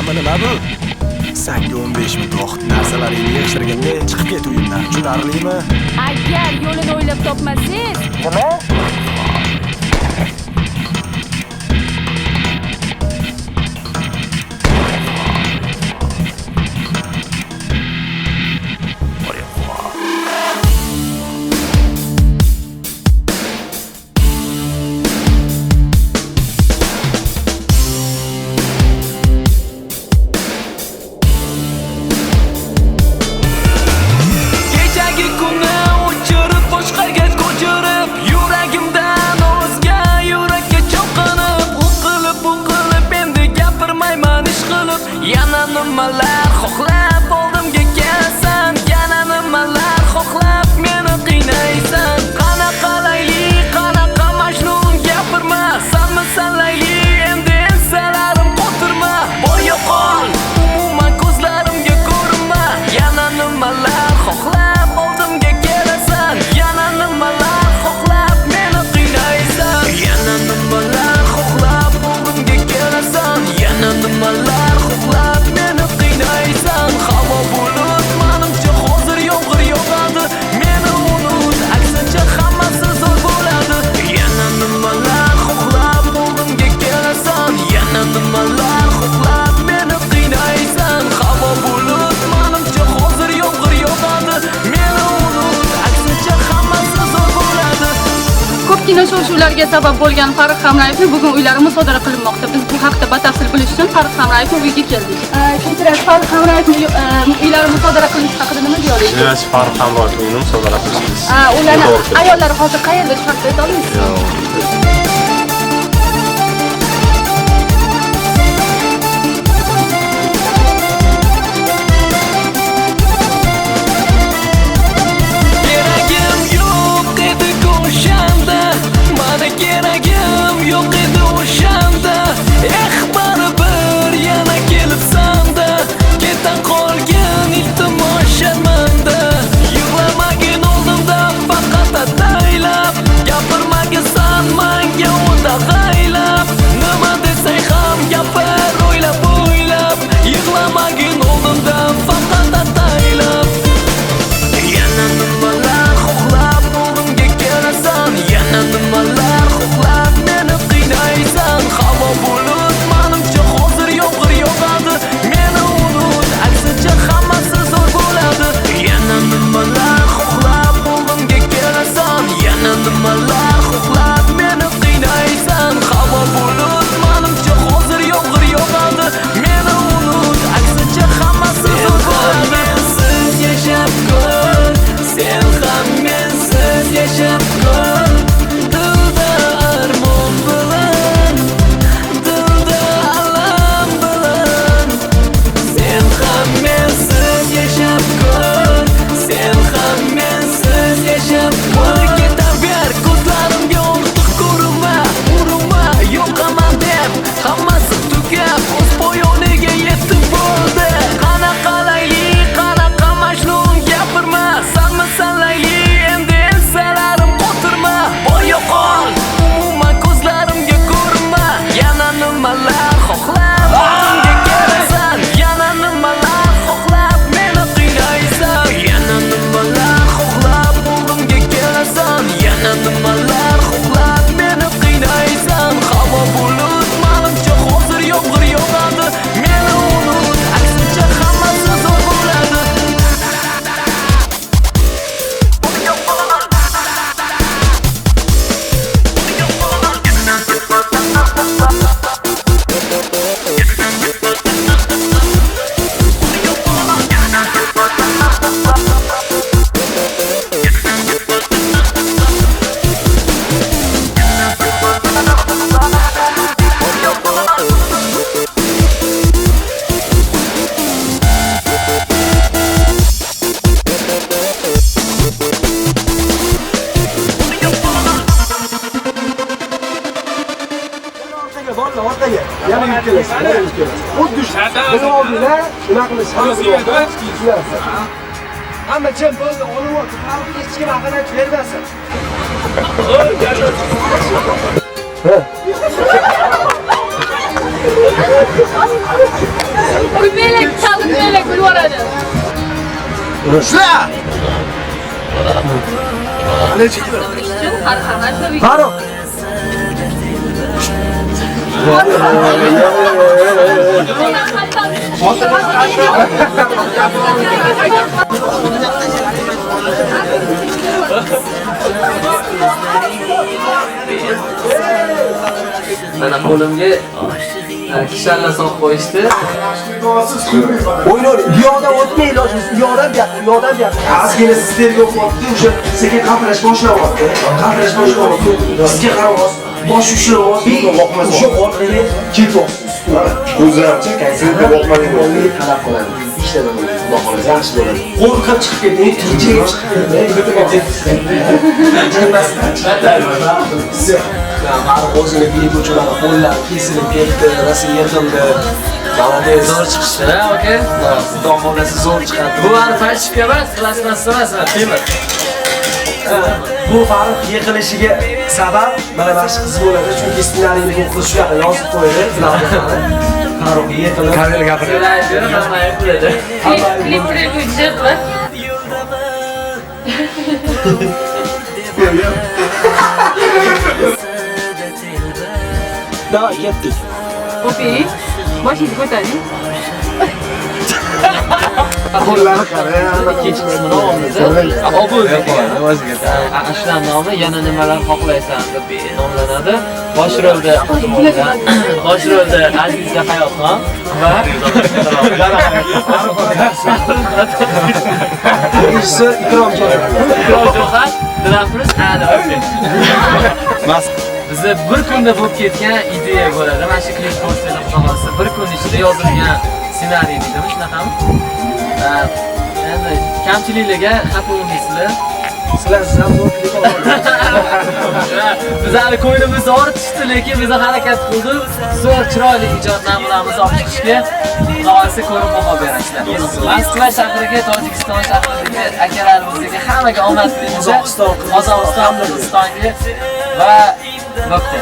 Hamma nima bu? Senga 15 minut vaqt narsalaringni yig'ishtirganda chiqib ket uyimdan. Tushunarlimi? Agar yo'lini o'ylab topmasangiz, Nima? Yana nimalar xohlab oldimga kelsan, yana nimalar xohlab meni qiynaysan. Qanaqa layli, qanaqa majnun gapirma, sanmisan layli, endi ensalarim qotirma. Boya qol, umuman ko'zlarimga ko'rinma. Yana nimalar xohlab oldimga kelasan, yana nimalar xohlab meni qiynaysan. Yana nimalar xohlab oldimga kelasan, yana nimalar meni qiynaysan. Havo bulut, menimcha hozir yomg'ir yog'adi. Meni unut, aksincha hammasi zo'r bo'ladi. Yana nimalar xohlab oldimga kelasan, yana nimalar xohlab meni qiynaysan. Havo bulut, menimcha hozir yomg'ir yog'adi. Meni unut, aksincha hammasi zo'r bo'ladi. ko'pgina shov-shuvlarga sabab bo'lgan Farruh Hamrayevning bugun uylari musodara qilinmoqda. Biz bu haqda batafsil bilish uchun Farruh Hamrayevning uyiga keldik. Kechirasiz, Farruh Hamrayevning uylari musodara qilinishi haqida nima deyolasiz? Biz Farruh Hamrayevning uyini musodara qilamiz. Ularning ayollari hozir qayerda chiqib ayta olasizmi? Keragim yo'q edi o'shanda. Baribir yana kelibsan-da, ketdan qolgan iltimos sharmanda. Yig'lamagin oldimda faqat ataylab, gapirmagisan menga o'tag'aylab. Nima desang ham gapir o'ylab. Yig'lamagin oldimda faqat ataylab. Yana nimalar xohlab oldimga kelasan, yana nimalar xohlab meni qiynaysan. Havo bulut, menimcha hozir yomg'ir yog'adi. Meni unut, aksincha hammasi zo'r bo'ladi. Yana nimalar xohlab oldimga kelasan, yana nimalar xohlab meni qiynaysan. Havo bulut, menimcha hozir yomg'ir yog'adi. Meni unut, aksincha hammasi zo'r bo'ladi. Sensiz yashab ko'r, sen ham mensiz yashab ko'r. Dilda armon bilan, dilda alam bilan. Sen ham mensiz yashab ko'r, sen ham mensiz yashab ko'r. Ketaver ko'zlarimga ortiq ko'rinma, urinma, yo'qaman deb hammasi tugab o'z poyoniga yetib bo'ldi. Qanaqa layli, qanaqa majnun gapirma, sanmisan layli, endi ensalarim qotirma. Boya qol, umuman ko'zlarimga ko'rinma. Yana nimalar xohlab oldimga kelasan, yana nimalar xohlab meni qiynaysan. Yana nimalar xohlab oldimga kelasan, yana nimalar xohlab meni qiynaysan. Havo bulut, menimcha hozir yomg'ir yog'adi. Meni unut, aksincha hammasi zo'r bo'ladi. Orqaga, yana yurib kelasiz. Xuddi shu. Buni oldinglar, unaqa qilasiz. Hamma jim bo'ldi, olib o'tir. Hech kim ahamiyat bermasin. Kulmaylik, chalg'itmaylik, kulib yuboradi. Shla! Farruh. Mana qo'limga kishanlar solib qo'yishdi. O'ynaydi. Bu yoqdan o'tmay ilojimiz. Bu yoqdan bu yoqdan. Ozgina sistemga o'qiyapti. O'sha sekin qaflash boshlayapti. Sizga qaraymiz. Bosh ushlayapti. O'sha orqaga ketyapti. O'zimcha qaysiga boqmading bo'ldi. Talab qiladi. Ishladim. Xudo xolasa yaxshi bo'ladi. Qo'rqib chiqib ketdi. Tinchlik chiqib ketdi. Mari o'zini videochilar qo'llari kesilib ketdi, rasm yiqildi. Malades, Zo'r chiqishdi, aka. Xudo xolasa zo'r chiqadi. Bu hali falshifka emas, plasmassa emas, temir. Bu Farruh yiqilishiga sabab mana shu qiz bo'ladi, chunki ssenariyni bu shu yoqqa yozib qo'ydi. Farruh yiqilib kamera gapiradi. Klip budjet va Davay, ketdik. O'ping. Boshingizni ko'taring. Qo'llarni qara. Ikkinchi qismini olamiz. Obuz ashlan nomi yana nimalar xohlaysan deb nomlanadi. Bosh rolda Aziza Hayotxon va Rejissor Ikromjon. Ikromjon Dilafruz Adil. Mas bizni bir kunda bo'lib ketgan ideya bo'ladi. Mana shu klip posterlar xulosasi bir kun ichida yozilgan ssenariy deydimi, shunaqami? Endi kamchiliklarga xafa bo'lmaysizlar. Sizlar ham zo'r klip olasiz. Biz hali ko'nglimizni ortishdi, lekin biz harakat qildik. Zo'r chiroyli ijod namunamizni olib chiqishga xohlasa ko'rib baho berasizlar. Moskva shahriga, Tojikiston shahriga, akalarimizga hammaga omad tilaymiz. Qozog'iston, Qirg'izistonga va bo'pti.